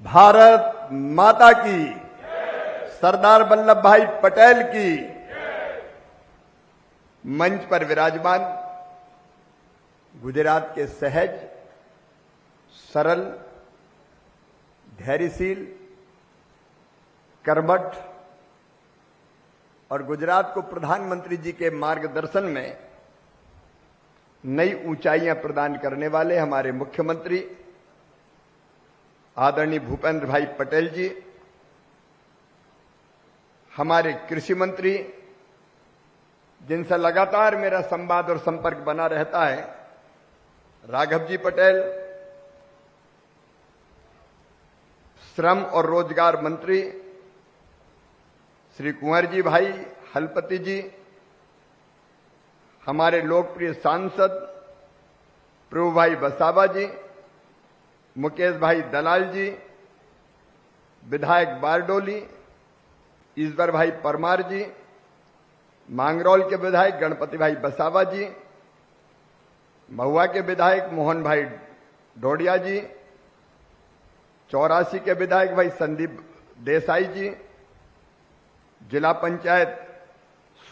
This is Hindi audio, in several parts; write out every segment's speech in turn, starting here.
भारत माता की, सरदार वल्लभ भाई पटेल की। मंच पर विराजमान गुजरात के सहज, सरल, धैर्यशील, कर्मठ और गुजरात को प्रधानमंत्री जी के मार्गदर्शन में नई ऊंचाइयां प्रदान करने वाले हमारे मुख्यमंत्री आदरणीय भूपेंद्र भाई पटेल जी, हमारे कृषि मंत्री जिनसे लगातार मेरा संवाद और संपर्क बना रहता है, राघव जी पटेल, श्रम और रोजगार मंत्री श्री कुंवर जी भाई हलपति जी, हमारे लोकप्रिय सांसद प्रभु भाई बसावा जी, मुकेश भाई दलाल जी, विधायक बारडोली, ईश्वर भाई परमार जी, मांगरौल के विधायक गणपति भाई बसावा जी, महुआ के विधायक मोहन भाई ढोडिया जी, 84 के विधायक भाई संदीप देसाई जी, जिला पंचायत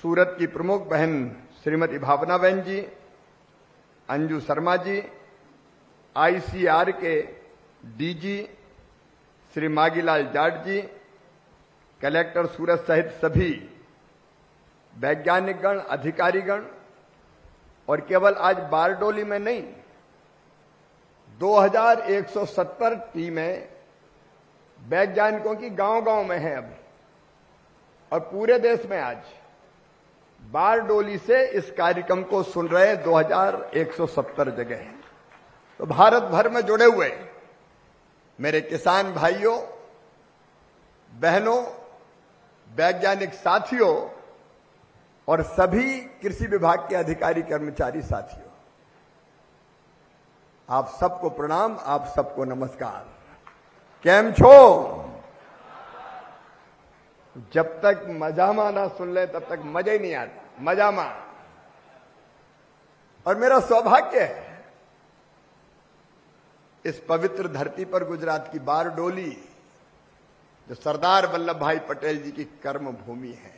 सूरत की प्रमुख बहन श्रीमती भावना बहन जी, अंजू शर्मा जी, आईसीआर के डीजी श्री मागीलाल जाट जी, कलेक्टर सूरत सहित सभी वैज्ञानिकगण, अधिकारीगण और केवल आज बारडोली में नहीं, 2170 टीमें वैज्ञानिकों की गांव-गांव में हैं अब, और पूरे देश में आज बारडोली से इस कार्यक्रम को सुन रहे 2170 जगह हैं। तो भारत भर में जुड़े हुए मेरे किसान भाइयों, बहनों, वैज्ञानिक साथियों और सभी कृषि विभाग के अधिकारी कर्मचारी साथियों, आप सबको प्रणाम, आप सबको नमस्कार। केम छो? जब तक मजामा ना सुन ले तब तक मजा ही नहीं आता। मजामा। और मेरा सौभाग्य है इस पवित्र धरती पर गुजरात की बारडोली, जो सरदार वल्लभ भाई पटेल जी की कर्म भूमि है,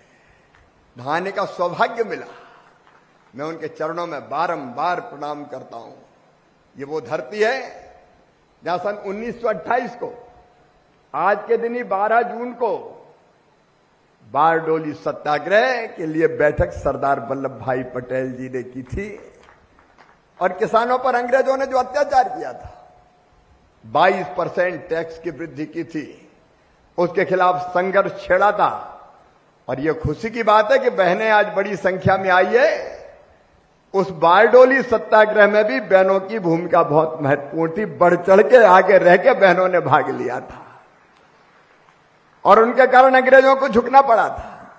नहाने का सौभाग्य मिला। मैं उनके चरणों में बारंबार प्रणाम करता हूं। ये वो धरती है जहां सन 1928 को, आज के दिन ही 12 जून को, बारडोली सत्याग्रह के लिए बैठक सरदार वल्लभ भाई पटेल जी ने की थी और किसानों पर अंग्रेजों ने जो अत्याचार किया था, 22% टैक्स की वृद्धि की थी, उसके खिलाफ संघर्ष छेड़ा था। और यह खुशी की बात है कि बहनें आज बड़ी संख्या में आई है। उस बारडोली सत्याग्रह में भी बहनों की भूमिका बहुत महत्वपूर्ण थी। बढ़ चढ़ के आगे रह के बहनों ने भाग लिया था और उनके कारण अंग्रेजों को झुकना पड़ा था।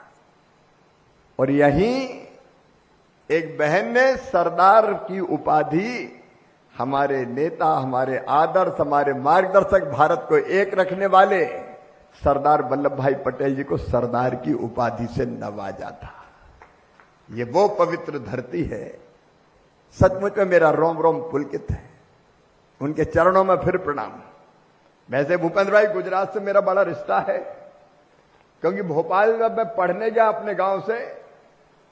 और यहीं एक बहन ने सरदार की उपाधि, हमारे नेता, हमारे आदर्श, हमारे मार्गदर्शक, भारत को एक रखने वाले सरदार वल्लभ भाई पटेल जी को सरदार की उपाधि से नवाजा था। ये वो पवित्र धरती है, सचमुच में मेरा रोम रोम पुलकित है। उनके चरणों में फिर प्रणाम। वैसे भूपेंद्र भाई, गुजरात से मेरा बड़ा रिश्ता है, क्योंकि भोपाल जब मैं पढ़ने गया अपने गांव से,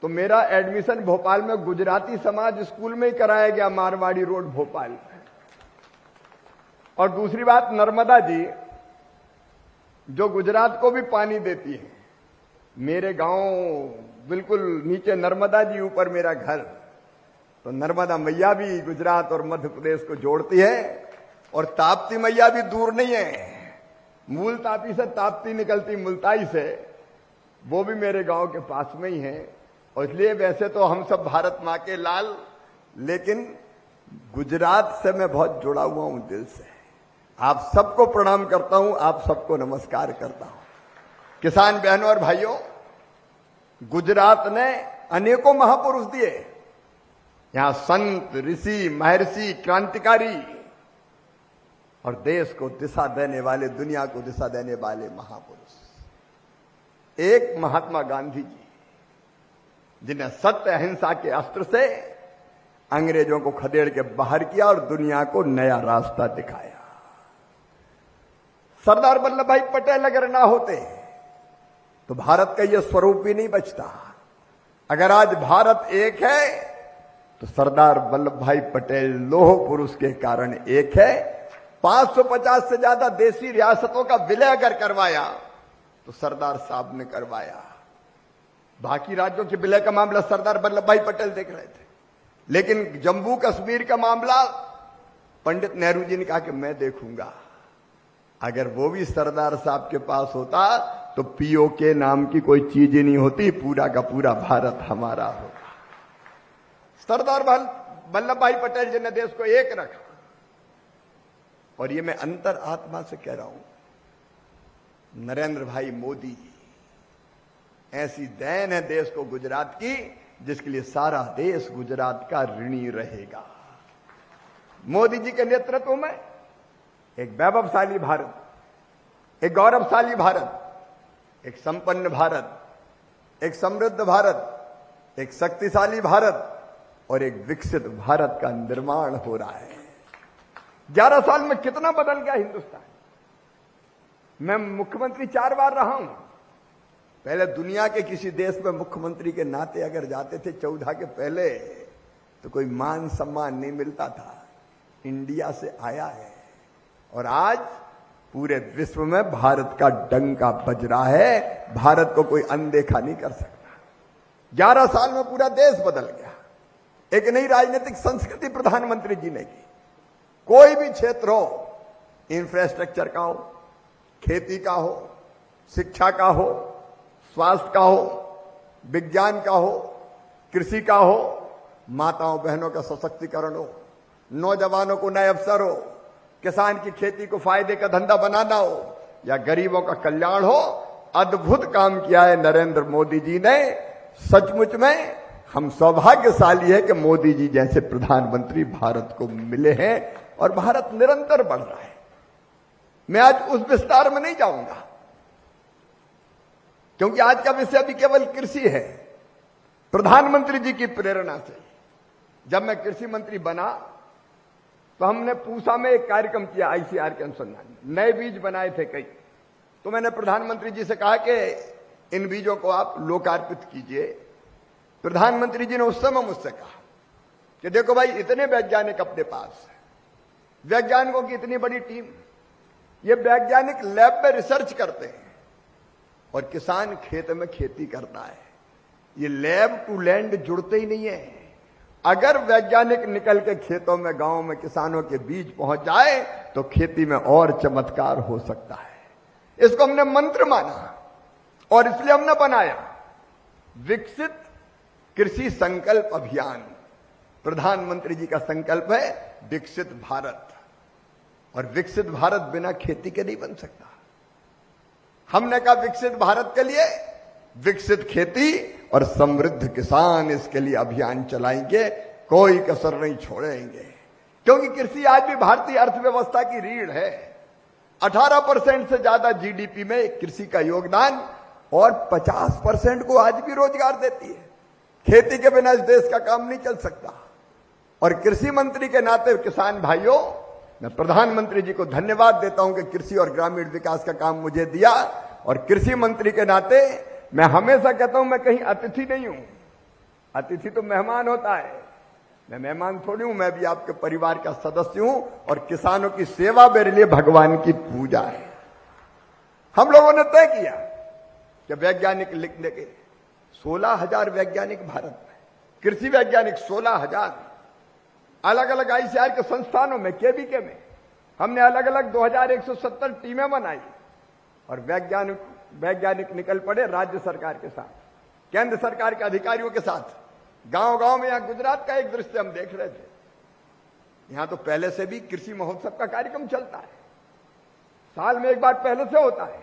तो मेरा एडमिशन भोपाल में गुजराती समाज स्कूल में ही कराया गया, मारवाड़ी रोड भोपाल में। और दूसरी बात, नर्मदा जी जो गुजरात को भी पानी देती है, मेरे गांव बिल्कुल नीचे नर्मदा जी, ऊपर मेरा घर, तो नर्मदा मैया भी गुजरात और मध्य प्रदेश को जोड़ती है। और ताप्ती मैया भी दूर नहीं है, मूल तापी से ताप्ती निकलती मुल्ताई से, वो भी मेरे गांव के पास में ही है। और इसलिए वैसे तो हम सब भारत मां के लाल, लेकिन गुजरात से मैं बहुत जुड़ा हुआ हूं दिल से। आप सबको प्रणाम करता हूं, आप सबको नमस्कार करता हूं। किसान बहनों और भाइयों, गुजरात ने अनेकों महापुरुष दिए। यहां संत, ऋषि, महर्षि, क्रांतिकारी और देश को दिशा देने वाले, दुनिया को दिशा देने वाले महापुरुष। एक महात्मा गांधी जी, जिन्हें सत्य अहिंसा के अस्त्र से अंग्रेजों को खदेड़ के बाहर किया और दुनिया को नया रास्ता दिखाया। सरदार वल्लभ भाई पटेल अगर ना होते तो भारत का यह स्वरूप भी नहीं बचता। अगर आज भारत एक है तो सरदार वल्लभ भाई पटेल लौह पुरुष के कारण एक है। 550 से ज्यादा देशी रियासतों का विलय अगर करवाया तो सरदार साहब ने करवाया। बाकी राज्यों के विलय का मामला सरदार वल्लभ भाई पटेल देख रहे थे, लेकिन जम्मू कश्मीर का मामला पंडित नेहरू जी ने कहा कि मैं देखूंगा। अगर वो भी सरदार साहब के पास होता तो पीओके नाम की कोई चीज ही नहीं होती, पूरा का पूरा भारत हमारा होता। सरदार वल्लभ भाई पटेल जी ने देश को एक रखा, और ये मैं अंतर आत्मा से कह रहा हूं। नरेंद्र भाई मोदी जी ऐसी देन है देश को गुजरात की, जिसके लिए सारा देश गुजरात का ऋणी रहेगा। मोदी जी के नेतृत्व में एक वैभवशाली भारत, एक गौरवशाली भारत, एक संपन्न भारत, एक समृद्ध भारत, एक शक्तिशाली भारत और एक विकसित भारत का निर्माण हो रहा है। 11 साल में कितना बदल गया हिंदुस्तान। मैं मुख्यमंत्री 4 बार रहा हूं। पहले दुनिया के किसी देश में मुख्यमंत्री के नाते अगर जाते थे 14 के पहले तो कोई मान सम्मान नहीं मिलता था। इंडिया से आया है और आज पूरे विश्व में भारत का डंका बज रहा है। भारत को कोई अनदेखा नहीं कर सकता। 11 साल में पूरा देश बदल गया। एक नई राजनीतिक संस्कृति प्रधानमंत्री जी ने की। कोई भी क्षेत्र हो, इंफ्रास्ट्रक्चर का हो, खेती का हो, शिक्षा का हो, स्वास्थ्य का हो, विज्ञान का हो, कृषि का हो, माताओं बहनों का सशक्तिकरण हो, नौजवानों को नए अवसर हो, किसान की खेती को फायदे का धंधा बनाना हो या गरीबों का कल्याण हो, अद्भुत काम किया है नरेंद्र मोदी जी ने। सचमुच में हम सौभाग्यशाली है कि मोदी जी जैसे प्रधानमंत्री भारत को मिले हैं और भारत निरंतर बढ़ रहा है। मैं आज उस विस्तार में नहीं जाऊंगा क्योंकि आज का विषय अभी केवल कृषि है। प्रधानमंत्री जी की प्रेरणा से जब मैं कृषि मंत्री बना तो हमने पूसा में एक कार्यक्रम किया आईसीआर के अनुसंधान में। नए बीज बनाए थे कई, तो मैंने प्रधानमंत्री जी से कहा कि इन बीजों को आप लोकार्पित कीजिए। प्रधानमंत्री जी ने उस समय मुझसे कहा कि देखो भाई, इतने वैज्ञानिक अपने पास है, वैज्ञानिकों की इतनी बड़ी टीम, ये वैज्ञानिक लैब में रिसर्च करते हैं और किसान खेत में खेती करता है। ये लैब टू लैंड जुड़ते ही नहीं है। अगर वैज्ञानिक निकल के खेतों में, गांव में किसानों के बीच पहुंच जाए तो खेती में और चमत्कार हो सकता है। इसको हमने मंत्र माना और इसलिए हमने बनाया विकसित कृषि संकल्प अभियान। प्रधानमंत्री जी का संकल्प है विकसित भारत, और विकसित भारत बिना खेती के नहीं बन सकता। हमने कहा विकसित भारत के लिए विकसित खेती और समृद्ध किसान, इसके लिए अभियान चलाएंगे, कोई कसर नहीं छोड़ेंगे। क्योंकि कृषि आज भी भारतीय अर्थव्यवस्था की रीढ़ है। 18% से ज्यादा जीडीपी में कृषि का योगदान और 50% को आज भी रोजगार देती है। खेती के बिना इस देश का काम नहीं चल सकता। और कृषि मंत्री के नाते किसान भाइयों, मैं प्रधानमंत्री जी को धन्यवाद देता हूं कि कृषि और ग्रामीण विकास का काम मुझे दिया। और कृषि मंत्री के नाते मैं हमेशा कहता हूं मैं कहीं अतिथि नहीं हूं। अतिथि तो मेहमान होता है, मैं मेहमान थोड़ी हूं, मैं भी आपके परिवार का सदस्य हूं। और किसानों की सेवा मेरे लिए भगवान की पूजा है। हम लोगों ने तय किया कि वैज्ञानिक लिखने के 16,000 वैज्ञानिक भारत में, कृषि वैज्ञानिक 16,000 अलग अलग आईसीआर के संस्थानों में, केवीके में हमने अलग अलग 2170 टीमें बनाई और वैज्ञानिक निकल पड़े राज्य सरकार के साथ, केंद्र सरकार के अधिकारियों के साथ, गांव गांव में। यहां गुजरात का एक दृश्य हम देख रहे थे। यहां तो पहले से भी कृषि महोत्सव का कार्यक्रम चलता है, साल में एक बार पहले से होता है,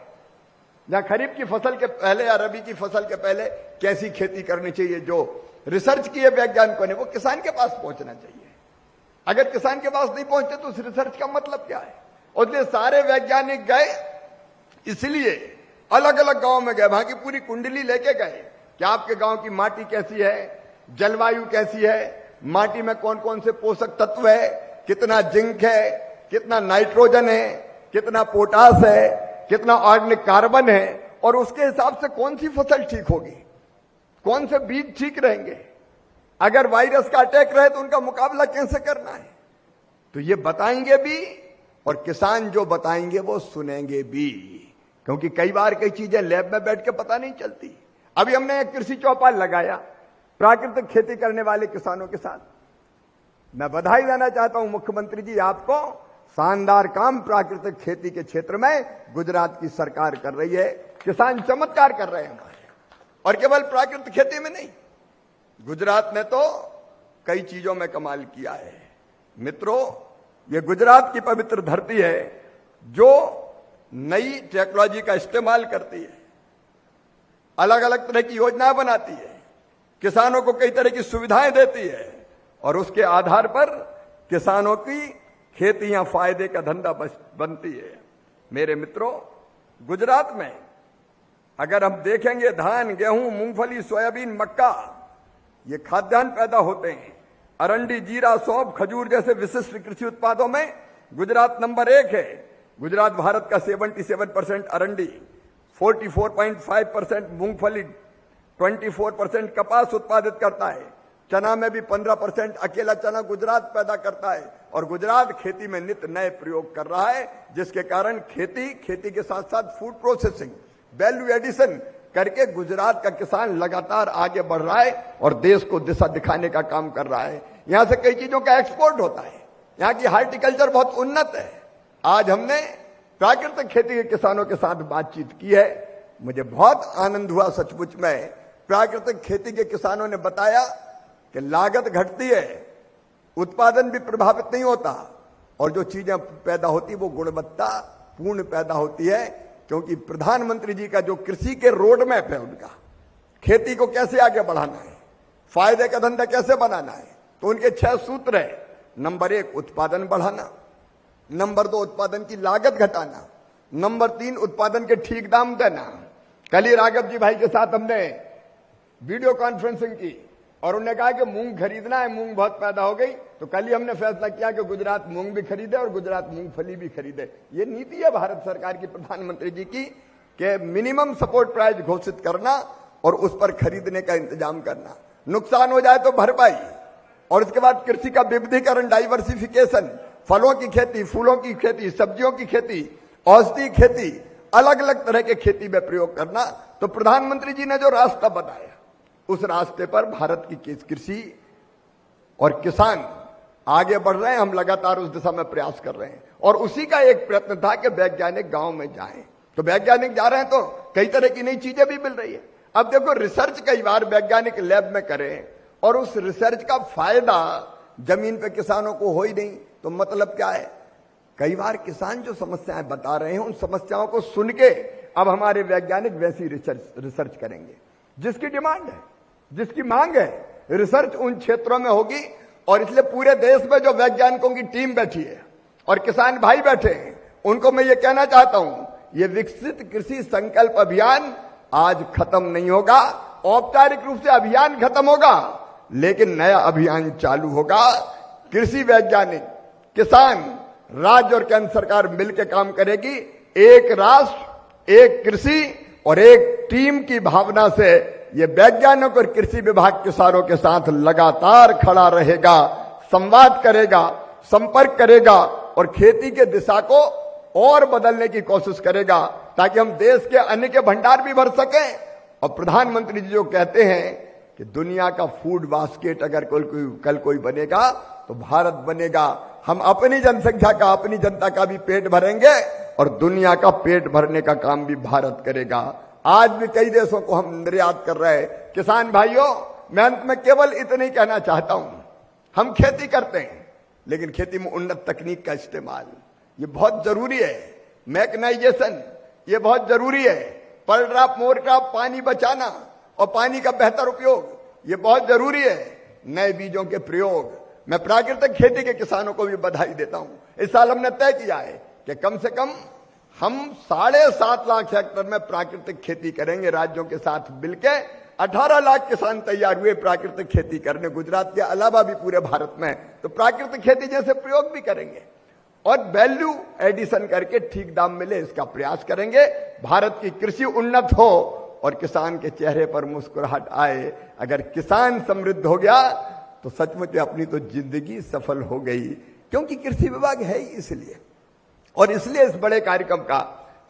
जहां खरीफ की फसल के पहले या रबी की फसल के पहले कैसी खेती करनी चाहिए, जो रिसर्च किए वैज्ञानिकों ने, वो किसान के पास पहुंचना चाहिए। अगर किसान के पास नहीं पहुंचते तो उस रिसर्च का मतलब क्या है? और इसलिए सारे वैज्ञानिक गए, इसलिए अलग अलग गांव में गए, वहां की पूरी कुंडली लेके गए कि आपके गांव की माटी कैसी है, जलवायु कैसी है, माटी में कौन कौन से पोषक तत्व है, कितना जिंक है, कितना नाइट्रोजन है, कितना पोटास है, कितना ऑर्गेनिक कार्बन है, और उसके हिसाब से कौन सी फसल ठीक होगी, कौन से बीज ठीक रहेंगे। अगर वायरस का अटैक रहे तो उनका मुकाबला कैसे करना है, तो ये बताएंगे भी, और किसान जो बताएंगे वो सुनेंगे भी, क्योंकि कई बार कई चीजें लैब में बैठ के पता नहीं चलती। अभी हमने एक कृषि चौपाल लगाया प्राकृतिक खेती करने वाले किसानों के साथ। मैं बधाई देना चाहता हूं मुख्यमंत्री जी आपको, शानदार काम प्राकृतिक खेती के क्षेत्र में गुजरात की सरकार कर रही है। किसान चमत्कार कर रहे हैं हमारे, और केवल प्राकृतिक खेती में नहीं, गुजरात ने तो कई चीजों में कमाल किया है। मित्रों, ये गुजरात की पवित्र धरती है जो नई टेक्नोलॉजी का इस्तेमाल करती है, अलग अलग तरह की योजनाएं बनाती है, किसानों को कई तरह की सुविधाएं देती है, और उसके आधार पर किसानों की खेती या फायदे का धंधा बनती है। मेरे मित्रों, गुजरात में अगर हम देखेंगे धान, गेहूं, मूंगफली, सोयाबीन, मक्का, ये खाद्यान्न पैदा होते हैं। अरंडी, जीरा, सौंफ, खजूर जैसे विशिष्ट कृषि उत्पादों में गुजरात नंबर 1 है। गुजरात भारत का 77% अरंडी, 44.5% मूंगफली, 24% कपास उत्पादित करता है। चना में भी 15% अकेला चना गुजरात पैदा करता है, और गुजरात खेती में नित्य नए प्रयोग कर रहा है, जिसके कारण खेती के साथ साथ फूड प्रोसेसिंग, वैल्यू एडिशन करके गुजरात का किसान लगातार आगे बढ़ रहा है और देश को दिशा दिखाने का काम कर रहा है। यहां से कई चीजों का एक्सपोर्ट होता है, यहां की हार्टिकल्चर बहुत उन्नत है। आज हमने प्राकृतिक खेती के किसानों के साथ बातचीत की है, मुझे बहुत आनंद हुआ सचमुच में। प्राकृतिक खेती के किसानों ने बताया कि लागत घटती है, उत्पादन भी प्रभावित नहीं होता, और जो चीजें पैदा होती वो गुणवत्ता पूर्ण पैदा होती है, क्योंकि प्रधानमंत्री जी का जो कृषि के रोड मैप है उनका, खेती को कैसे आगे बढ़ाना है, फायदे का धंधा कैसे बनाना है, तो उनके 6 सूत्र है। नंबर 1 उत्पादन बढ़ाना, नंबर 2 उत्पादन की लागत घटाना, नंबर 3 उत्पादन के ठीक दाम देना। कल ही राघव जी भाई के साथ हमने वीडियो कॉन्फ्रेंसिंग की और उन्होंने कहा कि मूंग खरीदना है, मूंग बहुत पैदा हो गई, तो कल ही हमने फैसला किया कि गुजरात मूंग भी खरीदे और गुजरात मूंगफली भी खरीदे। ये नीति है भारत सरकार की, प्रधानमंत्री जी की, कि मिनिमम सपोर्ट प्राइस घोषित करना और उस पर खरीदने का इंतजाम करना, नुकसान हो जाए तो भरपाई, और इसके बाद कृषि का विविधीकरण, डाइवर्सिफिकेशन, फलों की खेती, फूलों की खेती, सब्जियों की खेती, औषधि खेती, अलग अलग तरह के खेती में प्रयोग करना। तो प्रधानमंत्री जी ने जो रास्ता बताया, उस रास्ते पर भारत की कृषि और किसान आगे बढ़ रहे हैं। हम लगातार उस दिशा में प्रयास कर रहे हैं, और उसी का एक प्रयत्न था कि वैज्ञानिक गांव में जाएं। तो वैज्ञानिक जा रहे हैं तो कई तरह की नई चीजें भी मिल रही है। अब देखो, रिसर्च कई बार वैज्ञानिक लैब में करें और उस रिसर्च का फायदा जमीन पे किसानों को हो ही नहीं, तो मतलब क्या है। कई बार किसान जो समस्याएं बता रहे हैं, उन समस्याओं को सुन के अब हमारे वैज्ञानिक वैसी रिसर्च करेंगे जिसकी डिमांड है, जिसकी मांग है। रिसर्च उन क्षेत्रों में होगी, और इसलिए पूरे देश में जो वैज्ञानिकों की टीम बैठी है और किसान भाई बैठे हैं, उनको मैं ये कहना चाहता हूं, ये विकसित कृषि संकल्प अभियान आज खत्म नहीं होगा। औपचारिक रूप से अभियान खत्म होगा, लेकिन नया अभियान चालू होगा। कृषि वैज्ञानिक, किसान, राज्य और केंद्र सरकार मिलकर काम करेगी। एक राष्ट्र, एक कृषि और एक टीम की भावना से ये वैज्ञानिक और कृषि विभाग किसानों के साथ लगातार खड़ा रहेगा, संवाद करेगा, संपर्क करेगा, और खेती के दिशा को और बदलने की कोशिश करेगा, ताकि हम देश के अन्न के भंडार भी भर सकें। और प्रधानमंत्री जी जो कहते हैं कि दुनिया का फूड बास्केट अगर कल कोई बनेगा तो भारत बनेगा। हम अपनी जनसंख्या का, अपनी जनता का भी पेट भरेंगे, और दुनिया का पेट भरने का काम भी भारत करेगा। आज भी कई देशों को हम निर्यात कर रहे हैं। किसान भाइयों, मैं अंत में केवल इतना ही कहना चाहता हूं, हम खेती करते हैं, लेकिन खेती में उन्नत तकनीक का इस्तेमाल ये बहुत जरूरी है। मैकेनाइजेशन ये बहुत जरूरी है। पर ड्रॉप मोर ड्रॉप पानी बचाना और पानी का बेहतर उपयोग ये बहुत जरूरी है। नए बीजों के प्रयोग, मैं प्राकृतिक खेती के किसानों को भी बधाई देता हूं। इस साल हमने तय किया है कि कम से कम हम 7.5 लाख हेक्टेयर में प्राकृतिक खेती करेंगे। राज्यों के साथ मिलकर 18 लाख किसान तैयार हुए प्राकृतिक खेती करने, गुजरात के अलावा भी पूरे भारत में। तो प्राकृतिक खेती जैसे प्रयोग भी करेंगे, और वैल्यू एडिशन करके ठीक दाम मिले, इसका प्रयास करेंगे। भारत की कृषि उन्नत हो और किसान के चेहरे पर मुस्कुराहट आए। अगर किसान समृद्ध हो गया तो सचमुच अपनी तो जिंदगी सफल हो गई, क्योंकि कृषि विभाग है ही इसलिए। और इसलिए इस बड़े कार्यक्रम का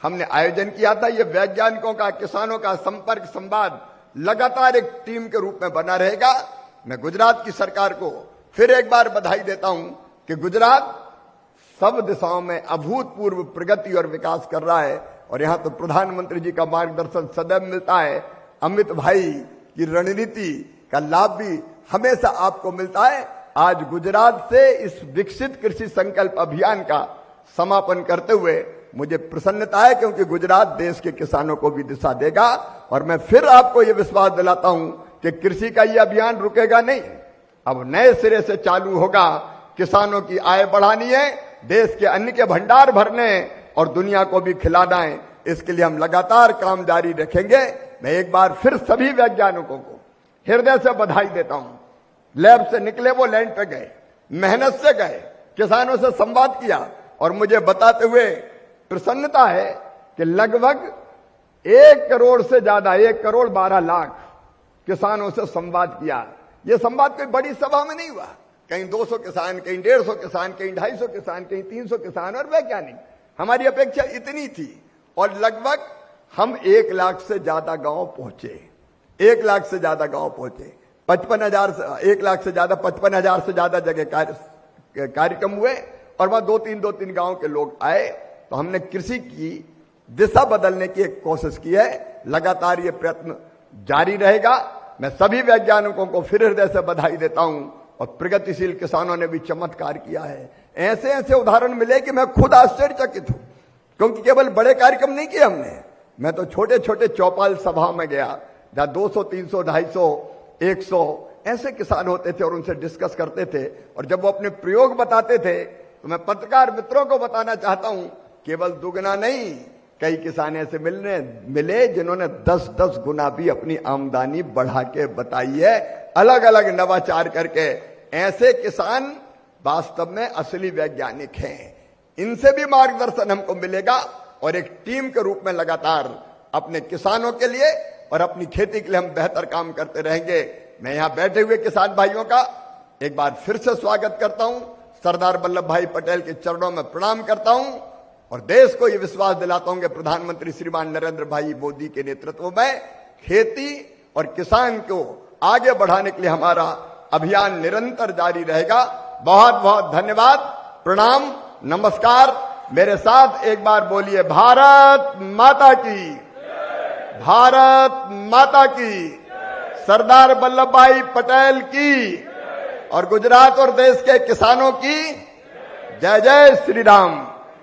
हमने आयोजन किया था। ये वैज्ञानिकों का, किसानों का संपर्क संवाद लगातार एक टीम के रूप में बना रहेगा। मैं गुजरात की सरकार को फिर एक बार बधाई देता हूं कि गुजरात सब दिशाओं में अभूतपूर्व प्रगति और विकास कर रहा है। और यहां तो प्रधानमंत्री जी का मार्गदर्शन सदैव मिलता है। अमित भाई की रणनीति का लाभ भी हमेशा आपको मिलता है। आज गुजरात से इस विकसित कृषि संकल्प अभियान का समापन करते हुए मुझे प्रसन्नता है, क्योंकि गुजरात देश के किसानों को भी दिशा देगा। और मैं फिर आपको यह विश्वास दिलाता हूं कि कृषि का यह अभियान रुकेगा नहीं, अब नए सिरे से चालू होगा। किसानों की आय बढ़ानी है, देश के अन्न के भंडार भरने और दुनिया को भी खिलाना है। इसके लिए हम लगातार काम जारी रखेंगे। मैं एक बार फिर सभी वैज्ञानिकों को हृदय से बधाई देता हूं। लैब से निकले, वो लैंड पे गए, मेहनत से गए, किसानों से संवाद किया और मुझे बताते हुए प्रसन्नता है कि लगभग 1 करोड़ से ज्यादा, 1 करोड़ 12 लाख किसानों से संवाद किया। यह संवाद कोई बड़ी सभा में नहीं हुआ, कहीं 200 किसान, कहीं 150 किसान, कहीं 250 किसान, कहीं 300 किसान और वैज्ञानिक। हमारी अपेक्षा इतनी थी और लगभग हम 1 लाख से ज्यादा गांव पहुंचे। 1 लाख से ज्यादा गांव पहुंचे, 55,000 से 1 लाख से ज्यादा 55,000 से ज्यादा जगह कार्यक्रम हुए और वहां 2-3 गांव के लोग आए। तो हमने कृषि की दिशा बदलने की एक कोशिश की है। लगातार ये प्रयत्न जारी रहेगा। मैं सभी वैज्ञानिकों को फिर हृदय से बधाई देता हूं और प्रगतिशील किसानों ने भी चमत्कार किया है। ऐसे ऐसे उदाहरण मिले कि मैं खुद आश्चर्यचकित हूं, क्योंकि केवल बड़े कार्यक्रम नहीं किए हमने। मैं तो छोटे छोटे चौपाल सभा में गया, जहां 200, 300, 250, 100 ऐसे किसान होते थे और उनसे डिस्कस करते थे। और जब वो अपने प्रयोग बताते थे तो मैं पत्रकार मित्रों को बताना चाहता हूं, केवल दुगना नहीं, कई किसान ऐसे मिले जिन्होंने 10-10 गुना भी अपनी आमदनी बढ़ा के बताई है, अलग अलग नवाचार करके। ऐसे किसान वास्तव में असली वैज्ञानिक हैं। इनसे भी मार्गदर्शन हमको मिलेगा और एक टीम के रूप में लगातार अपने किसानों के लिए और अपनी खेती के लिए हम बेहतर काम करते रहेंगे। मैं यहां बैठे हुए किसान भाइयों का एक बार फिर से स्वागत करता हूं, सरदार वल्लभ भाई पटेल के चरणों में प्रणाम करता हूं और देश को यह विश्वास दिलाता हूं कि प्रधानमंत्री श्रीमान नरेंद्र भाई मोदी के नेतृत्व में खेती और किसान को आगे बढ़ाने के लिए हमारा अभियान निरंतर जारी रहेगा। बहुत बहुत धन्यवाद, प्रणाम, नमस्कार। मेरे साथ एक बार बोलिए, भारत माता की, भारत माता की, सरदार वल्लभ भाई पटेल की और गुजरात और देश के किसानों की जय जय श्री राम।